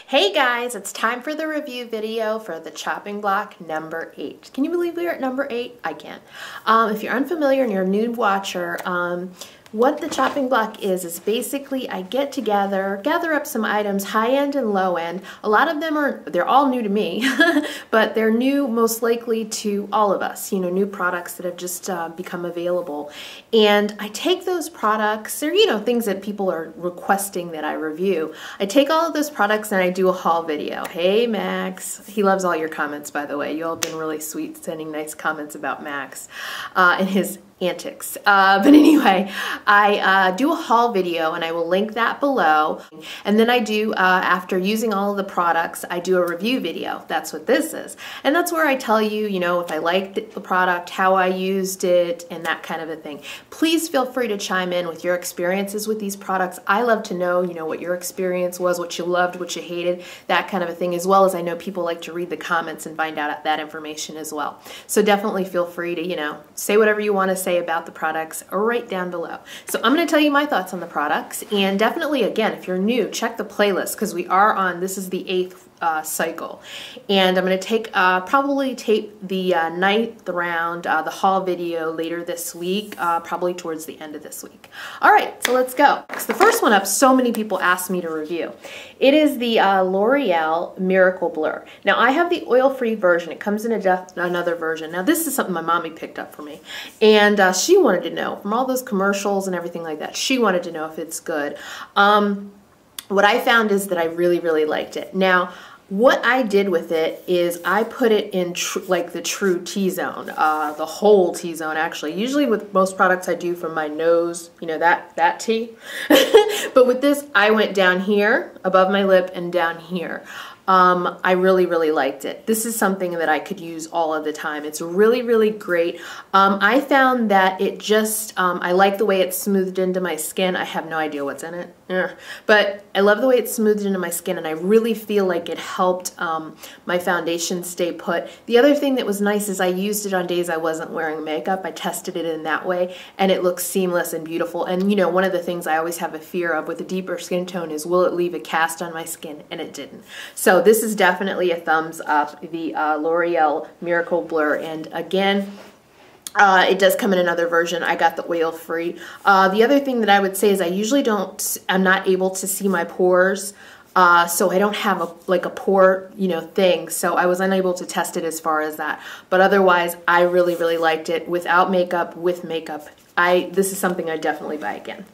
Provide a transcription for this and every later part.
Hey guys, it's time for the review video for the chopping block number 8. Can you believe we're at number 8? I can't. If you're unfamiliar and you're a new watcher, what the chopping block is basically I get together, gather up some items, high end and low end. A lot of them they're all new to me, but they're new most likely to all of us, you know, new products that have just become available. And I take those products, or, you know, things that people are requesting that I review. I take all of those products and I do a haul video. Hey, Max. He loves all your comments, by the way. You all have been really sweet, sending nice comments about Max and his antics. But anyway, I do a haul video and I will link that below. And then I do, after using all of the products, I do a review video. That's what this is. And that's where I tell you, you know, if I liked the product, how I used it, and that kind of a thing. Please feel free to chime in with your experiences with these products. I love to know, you know, what your experience was, what you loved, what you hated, that kind of a thing, as well as I know people like to read the comments and find out that information as well. So definitely feel free to, you know, say whatever you want to say about the products right down below. So I'm going to tell you my thoughts on the products, and definitely, again, if you're new, check the playlist because we are on, this is the 8th cycle, and I'm going to take probably tape the 9th round, the haul video later this week, probably towards the end of this week. All right, so let's go. So the first one up, so many people asked me to review. It is the L'Oreal Miracle Blur. Now I have the oil-free version. It comes in another version. Now this is something my mommy picked up for me, and she wanted to know from all those commercials and everything like that. She wanted to know if it's good. What I found is that I really liked it. Now, what I did with it is I put it in like the true T-zone, the whole T-zone actually. Usually with most products I do from my nose, you know, that T. But with this, I went down here, above my lip, and down here. I really liked it. This is something that I could use all of the time. It's really great. I found that it just, I like the way it's smoothed into my skin. I have no idea what's in it, but I love the way it's smoothed into my skin, and I really feel like it helped my foundation stay put. The other thing that was nice is I used it on days I wasn't wearing makeup. I tested it in that way, and it looks seamless and beautiful. And you know, one of the things I always have a fear of with a deeper skin tone is, will it leave a cast on my skin? And it didn't. So this is definitely a thumbs up, the L'Oreal Miracle Blur. And again, it does come in another version. I got the oil-free. The other thing that I would say is I usually I'm not able to see my pores. So I don't have like a pore, you know, thing. So I was unable to test it as far as that. But otherwise, I really liked it. Without makeup, with makeup, this is something I definitely buy again.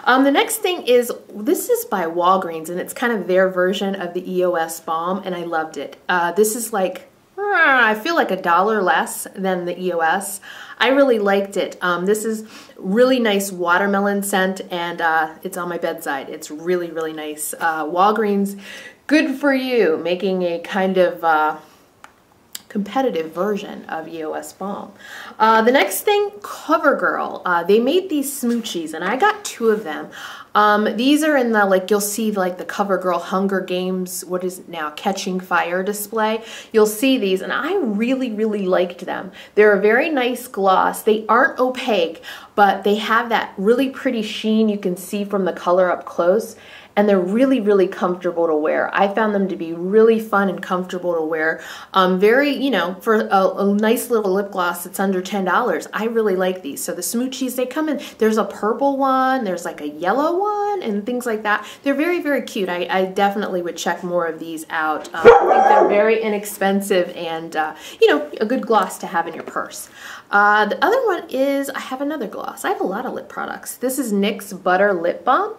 The next thing is, this is by Walgreens, and it's kind of their version of the EOS balm, and I loved it. This is like, I feel like $1 less than the EOS. I really liked it. This is really nice watermelon scent, and it's on my bedside. It's really nice. Walgreens, good for you, making a kind of competitive version of EOS balm. The next thing, CoverGirl. They made these smoochies, and I got 2 of them. These are in the, like, you'll see like the CoverGirl Hunger Games, what is it now, Catching Fire display. You'll see these, and I really liked them. They're a very nice gloss. They aren't opaque, but they have that really pretty sheen you can see from the color up close. And they're really comfortable to wear. I found them to be really fun and comfortable to wear. Very, you know, for a nice little lip gloss that's under $10, I really like these. So the smoochies, they come in, there's a purple one, there's like a yellow one, and things like that. They're very cute. I definitely would check more of these out. I think they're very inexpensive and, you know, a good gloss to have in your purse. The other one is, I have another gloss. I have a lot of lip products. This is NYX Butter Lip Balm.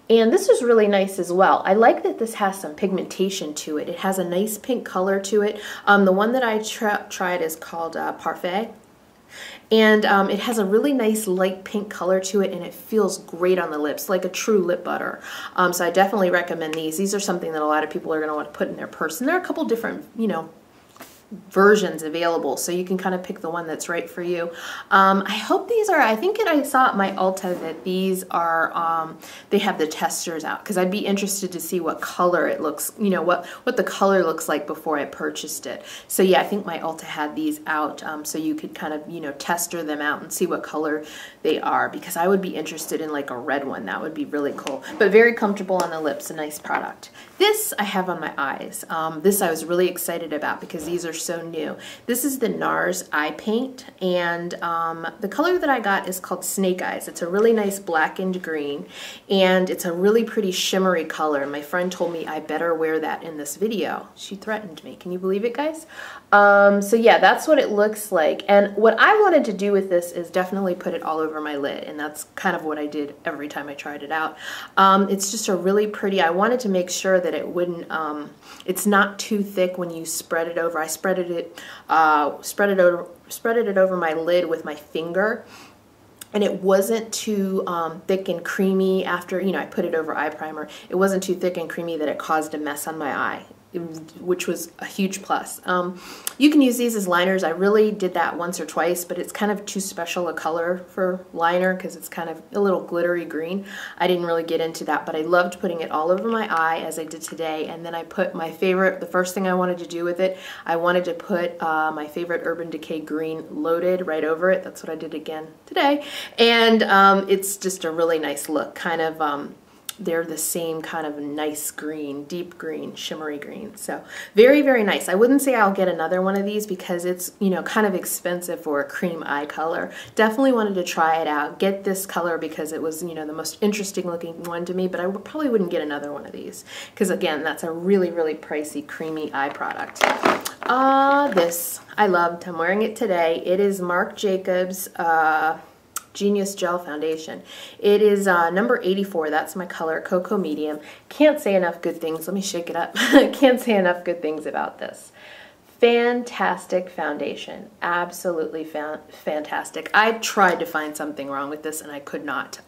And this is really nice as well. I like that this has some pigmentation to it. It has a nice pink color to it. The one that I tried is called Parfait. And it has a really nice light pink color to it, and it feels great on the lips, like a true lip butter. So I definitely recommend these. These are something that a lot of people are going to want to put in their purse. And there are a couple different, you know, versions available, so you can kind of pick the one that's right for you. I hope these are, I think I saw at my Ulta that these are, they have the testers out, because I'd be interested to see what color it looks, you know, what the color looks like before I purchased it. So yeah, I think my Ulta had these out, so you could kind of, you know, tester them out and see what color they are, because I would be interested in like a red one. That would be really cool, but very comfortable on the lips, a nice product. This I have on my eyes. This I was really excited about because these are so new. This is the Nars eye paint, and the color that I got is called Snake Eyes. It's a really nice blackened green, and it's a really pretty shimmery color. My friend told me I better wear that in this video. She threatened me. Can you believe it, guys? So yeah, that's what it looks like. And what I wanted to do with this is definitely put it all over my lid, and that's kind of what I did every time I tried it out. It's just a really pretty, I wanted to make sure that it wouldn't, it's not too thick when you spread it over. I spread it over my lid with my finger, and it wasn't too thick and creamy after, you know, I put it over eye primer. It wasn't too thick and creamy that it caused a mess on my eye, which was a huge plus. You can use these as liners. I really did that once or twice, but it's kind of too special a color for liner because it's kind of a little glittery green. I didn't really get into that, but I loved putting it all over my eye as I did today. And then I put my favorite, the first thing I wanted to do with it, I wanted to put my favorite Urban Decay green loaded right over it. That's what I did again today. And it's just a really nice look, kind of they're the same kind of nice green, deep green, shimmery green. So very, very nice. I wouldn't say I'll get another one of these because it's, you know, kind of expensive for a cream eye color. Definitely wanted to try it out, get this color because it was, you know, the most interesting looking one to me, but I probably wouldn't get another one of these because again, that's a really, really pricey, creamy eye product. This I loved. I'm wearing it today. It is Marc Jacobs Genius Gel Foundation. It is number 84. That's my color, Cocoa Medium. Can't say enough good things. Let me shake it up. Can't say enough good things about this. Fantastic foundation. Absolutely fantastic. I tried to find something wrong with this and I could not.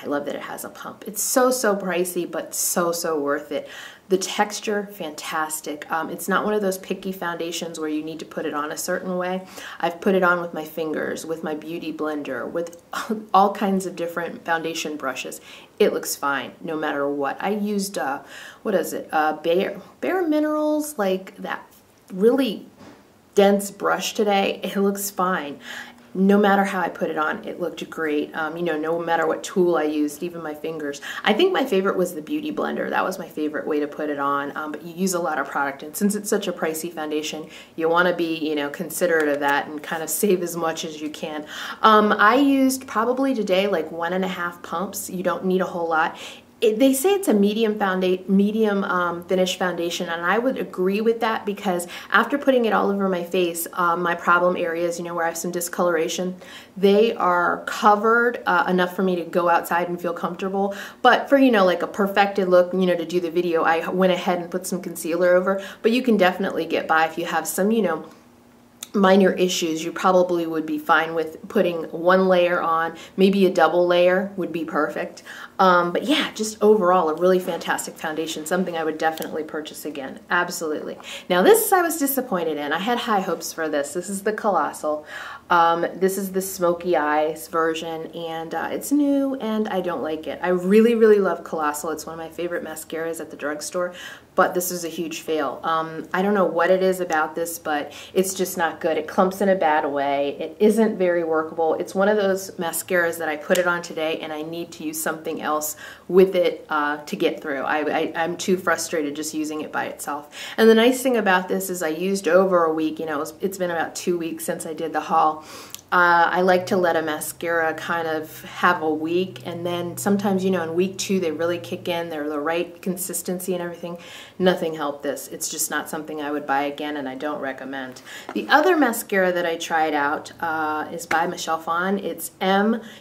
I love that it has a pump. It's so, so pricey, but so, so worth it. The texture, fantastic. It's not one of those picky foundations where you need to put it on a certain way. I've put it on with my fingers, with my beauty blender, with all kinds of different foundation brushes. It looks fine no matter what. I used, what is it, Bare Minerals, like that really dense brush today. It looks fine. No matter how I put it on, it looked great. You know, no matter what tool I used, even my fingers. I think my favorite was the Beauty Blender. That was my favorite way to put it on, but you use a lot of product, and since it's such a pricey foundation, you want to be, you know, considerate of that and kind of save as much as you can. I used probably today like 1.5 pumps. You don't need a whole lot. They say it's a medium finish foundation, and I would agree with that because after putting it all over my face, my problem areas, you know, where I have some discoloration, they are covered enough for me to go outside and feel comfortable. But for, you know, like a perfected look, you know, to do the video, I went ahead and put some concealer over. But you can definitely get by if you have some, you know, minor issues. You probably would be fine with putting one layer on. Maybe a double layer would be perfect. But yeah, just overall a really fantastic foundation, something I would definitely purchase again. Absolutely. Now this I was disappointed in. I had high hopes for this. This is the Colossal. This is the Smoky Eyes version, and it's new and I don't like it. I really, really love Colossal. It's one of my favorite mascaras at the drugstore, but this is a huge fail. I don't know what it is about this, but it's just not good. It clumps in a bad way. It isn't very workable. It's one of those mascaras that I put it on today and I need to use something else with it to get through. I'm too frustrated just using it by itself. And the nice thing about this is I used over a week. You know, it's been about 2 weeks since I did the haul. I like to let a mascara kind of have a week, and then sometimes, you know, in week 2 they really kick in. They're the right consistency and everything. Nothing helped this. It's just not something I would buy again, and I don't recommend. The other mascara that I tried out is by Michelle Phan. It's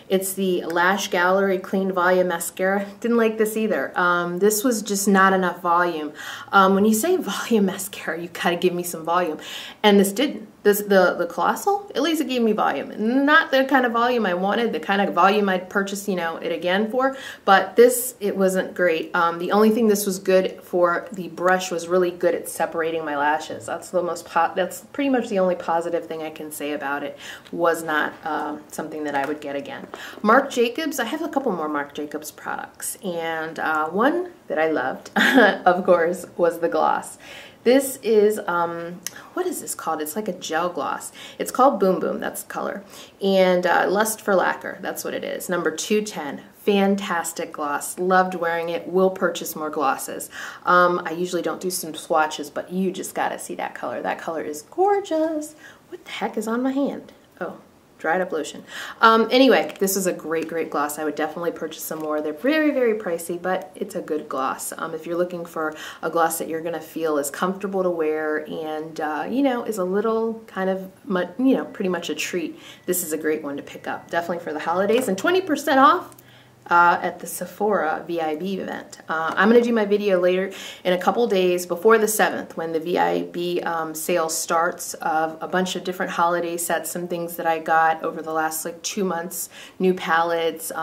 It's the Lash Gallery Clean Volume Mascara. Didn't like this either. This was just not enough volume. When you say volume mascara, you gotta give me some volume, and this didn't. the Colossal, at least it gave me volume. Not the kind of volume I wanted, the kind of volume I'd purchase, you know, it again for, but this, it wasn't great. The only thing this was good for, the brush was really good at separating my lashes. That's that's pretty much the only positive thing I can say about it. Was not something that I would get again. Marc Jacobs, I have a couple more Marc Jacobs products, and one that I loved, of course, was the gloss. This is, what is this called? It's like a gel gloss. It's called Boom Boom, that's the color. And Lust for Lacquer, that's what it is. Number 210. Fantastic gloss. Loved wearing it. Will purchase more glosses. I usually don't do some swatches, but you just gotta see that color. That color is gorgeous. What the heck is on my hand? Oh, dried up lotion. Anyway, this is a great, great gloss. I would definitely purchase some more. They're very, very pricey, but it's a good gloss. If you're looking for a gloss that you're gonna feel is comfortable to wear and, you know, is a little kind of, you know, pretty much a treat, this is a great one to pick up. Definitely for the holidays, and 20% off at the Sephora VIB event. I'm going to do my video later in a couple days before the 7th when the VIB sale starts of a bunch of different holiday sets, some things that I got over the last like 2 months, new palettes,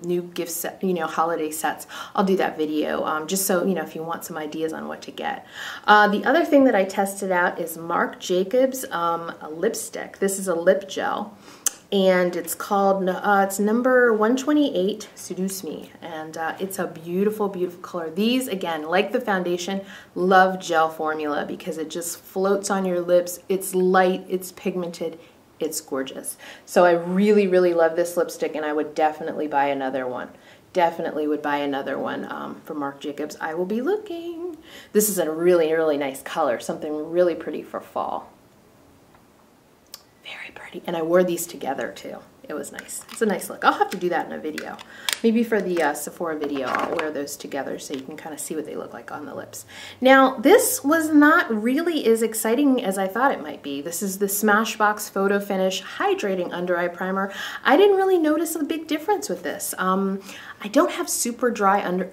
new gift set, you know, holiday sets. I'll do that video just so, you know, if you want some ideas on what to get. The other thing that I tested out is Marc Jacobs a lipstick. This is a lip gel. And it's called, it's number 128, Seduce Me, and it's a beautiful, beautiful color. These, again, like the foundation, love gel formula because it just floats on your lips. It's light, it's pigmented, it's gorgeous. So I really, really love this lipstick, and I would definitely buy another one. Definitely would buy another one from Marc Jacobs. I will be looking. This is a really, really nice color, something really pretty for fall. Very pretty. And I wore these together too. It was nice. It's a nice look. I'll have to do that in a video. Maybe for the Sephora video, I'll wear those together so you can kind of see what they look like on the lips. Now, this was not really as exciting as I thought it might be. This is the Smashbox Photo Finish Hydrating Under Eye Primer. I didn't really notice a big difference with this. I don't have super dry under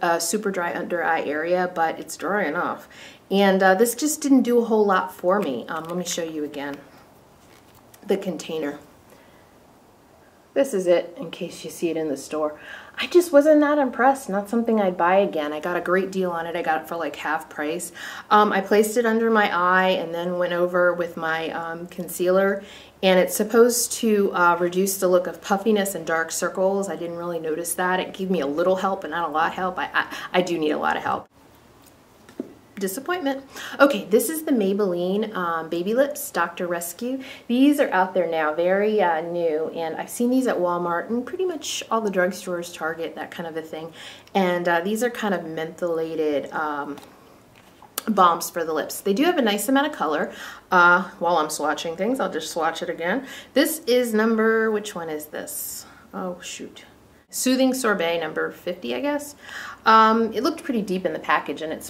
eye area, but it's dry enough. And this just didn't do a whole lot for me. Let me show you again. The container. This is it in case you see it in the store. I just wasn't that impressed. Not something I'd buy again. I got a great deal on it. I got it for like half price. I placed it under my eye and then went over with my concealer, and it's supposed to reduce the look of puffiness and dark circles. I didn't really notice that. It gave me a little help and not a lot of help. I do need a lot of help. Disappointment. Okay, this is the Maybelline Baby Lips Dr. Rescue. These are out there now, very new, and I've seen these at Walmart and pretty much all the drugstores, Target, that kind of a thing. And these are kind of mentholated balms for the lips. They do have a nice amount of color. While I'm swatching things, I'll just swatch it again. This is number, which one is this? Oh, shoot. Soothing Sorbet number 50, I guess. It looked pretty deep in the package, and it's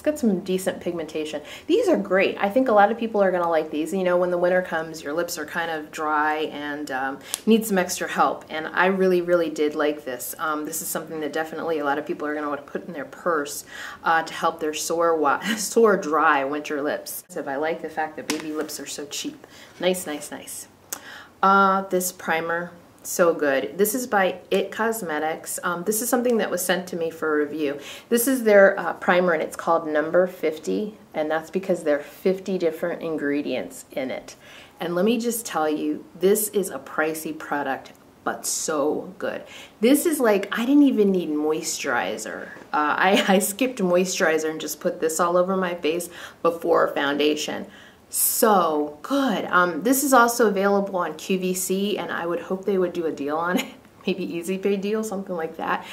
got some decent pigmentation. These are great. I think a lot of people are gonna like these. You know, when the winter comes, your lips are kind of dry and need some extra help, and I really, really did like this. This is something that definitely a lot of people are gonna want to put in their purse to help their sore, dry winter lips. So I like the fact that baby lips are so cheap. Nice, nice, nice. This primer, so good. This is by It Cosmetics. This is something that was sent to me for a review. This is their primer, and it's called number 50, and that's because there are 50 different ingredients in it. And let me just tell you, this is a pricey product, but so good. This is like, I didn't even need moisturizer. I skipped moisturizer and just put this all over my face before foundation. So good. This is also available on QVC, and I would hope they would do a deal on it. Maybe Easy Pay deal, something like that.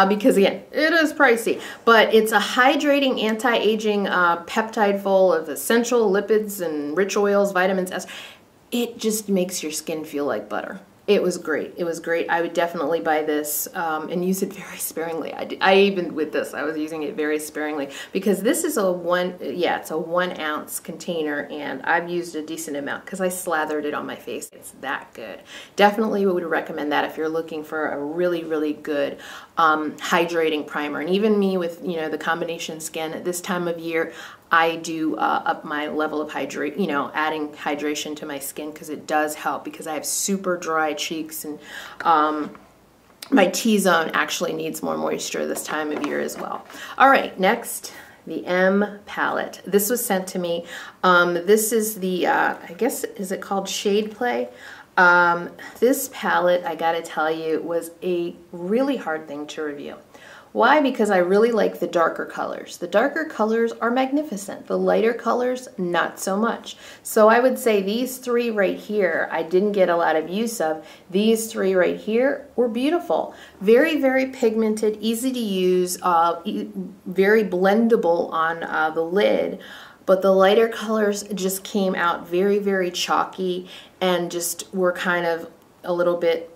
Because again, it is pricey. But it's a hydrating, anti-aging peptide full of essential lipids and rich oils, vitamins S. It just makes your skin feel like butter. It was great. It was great. I would definitely buy this and use it very sparingly. I even with this, I was using it very sparingly because this is it's a 1 ounce container, and I've used a decent amount because I slathered it on my face. It's that good. Definitely would recommend that if you're looking for a really, really good hydrating primer. And even me with, you know, the combination skin at this time of year, I do up my level of adding hydration to my skin because it does help, because I have super dry cheeks, and my T-zone actually needs more moisture this time of year as well. All right, next, the M palette. This was sent to me. This is the, I guess, is it called Shade Play? This palette, I gotta tell you, was a really hard thing to review. Why? Because I really like the darker colors. The darker colors are magnificent. The lighter colors, not so much. So I would say these three right here, I didn't get a lot of use of. These three right here were beautiful. Very, very pigmented, easy to use, very blendable on the lid. But the lighter colors just came out very, very chalky and just were kind of a little bit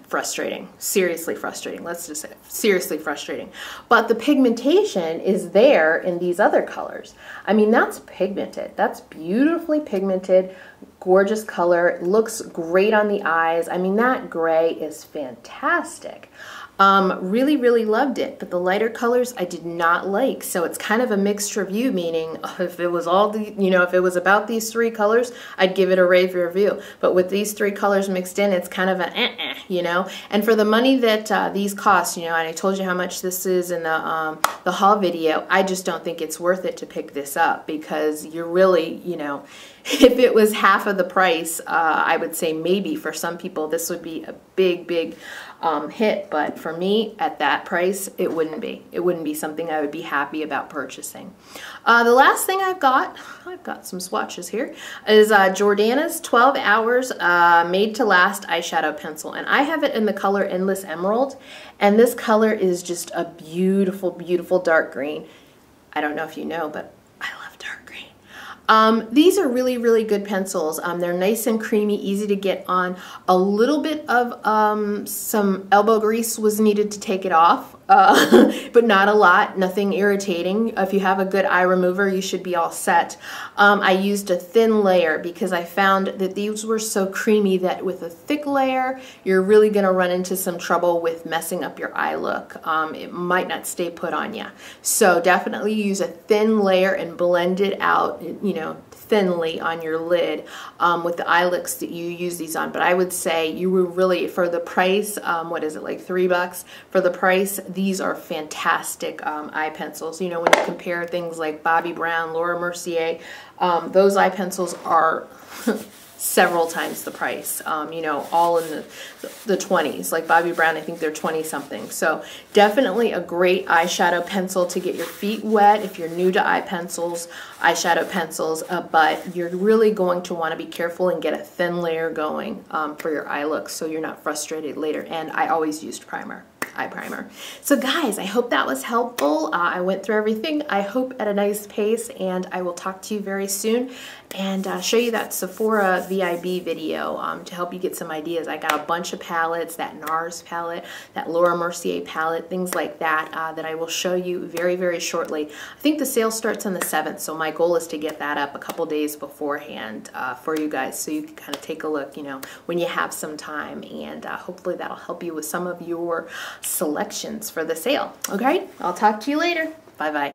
frustrating. Seriously frustrating. Let's just say seriously frustrating. But the pigmentation is there in these other colors. I mean, that's pigmented. That's beautifully pigmented, gorgeous color. It looks great on the eyes. I mean, that gray is fantastic. Really, really loved it, but the lighter colors I did not like. So it's kind of a mixed review, meaning if it was all the, you know, if it was about these three colors, I'd give it a rave review. But with these three colors mixed in, it's kind of a you know. And for the money that these cost, you know, and I told you how much this is in the haul video, I just don't think it's worth it to pick this up, because you're really, you know, if it was half of the price, I would say maybe for some people this would be a big, big hit. But for me, at that price, it wouldn't be. It wouldn't be something I would be happy about purchasing. The last thing I've got some swatches here, is Jordana's 12 Hours Made to Last eyeshadow pencil. And I have it in the color Endless Emerald. And this color is just a beautiful, beautiful dark green. I don't know if you know, but I love dark green. These are really, really good pencils. They're nice and creamy, easy to get on. A little bit of some elbow grease was needed to take it off, but not a lot, nothing irritating. If you have a good eye remover, you should be all set. I used a thin layer because I found that these were so creamy that with a thick layer, you're really gonna run into some trouble with messing up your eye look. It might not stay put on you. So definitely use a thin layer and blend it out, you know, thinly on your lid with the eye looks that you use these on. But I would say you were really, for the price, what is it, like $3 for the price, these are fantastic eye pencils. You know, when you compare things like Bobbi Brown, Laura Mercier, those eye pencils are several times the price, you know, all in the 20s. Like Bobbi Brown, I think they're 20 something. So definitely a great eyeshadow pencil to get your feet wet if you're new to eyeshadow pencils, but you're really going to want to be careful and get a thin layer going for your eye look so you're not frustrated later. And I always used eye primer. So guys, I hope that was helpful. I went through everything, I hope at a nice pace, and I will talk to you very soon and show you that Sephora VIB video to help you get some ideas. I got a bunch of palettes, that Nars palette, that Laura Mercier palette, things like that, that I will show you very, very shortly. I think the sale starts on the 7th, so my goal is to get that up a couple days beforehand for you guys, so you can kind of take a look, you know, when you have some time, and hopefully that'll help you with some of your selections for the sale. Okay, I'll talk to you later. Bye-bye.